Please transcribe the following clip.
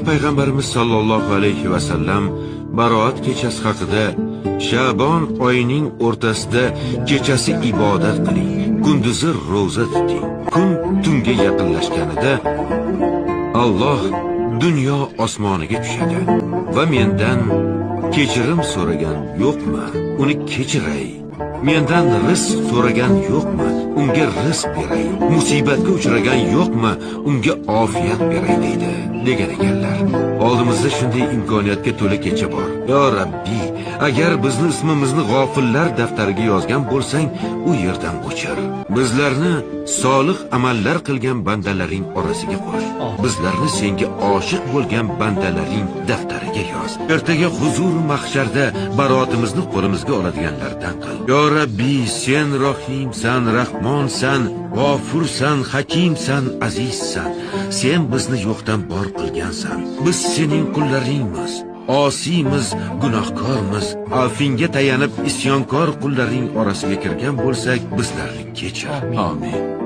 payg'ambarimiz sollallohu alayhi va sallam baroat kechasi haqida Sha'bon oyining o'rtasida kechasi ibodat qiling, kunduzi ro'za tuting. Kun tunga yaqinlashganida Alloh dunyo osmoniga tushadi va mendan kechirim so'ragan yo'qmi? Uni kechiray. Mendan rizq so'ragan yo'qmi? Unga rizq beray. Musibatga uchragan yo'qmi? Unga ofiyat beray deydi degan ekanlar. Oldimizda shunday imkoniyatga to'la kecha bor. Yo Rabbiy, agar bizni ismimizni g'ofillar daftariga yozgan bo'lsang, u yerdan o'chir. Bizlarni solih amallar qilgan bandalaring orasiga qo'sh. Bizlarni senga oshiq bo'lgan bandalaring daftariga yoz. Ertaga huzur mahsharda baroatimizni qo'limizga oladiganlardan qil. Yo Rabbiy, sen Rohimsan, Rahmonsan, G'ofursan, Hakimsan, Azizsan. Sen bizni yo'qdan bor qilgansan. Biz sening qullaringmiz. Osiymiz, gunohkormiz. Afinga tayanib isyonkor qullaring orasiga kirgan bo'lsak, bizlarni kechir. Amin.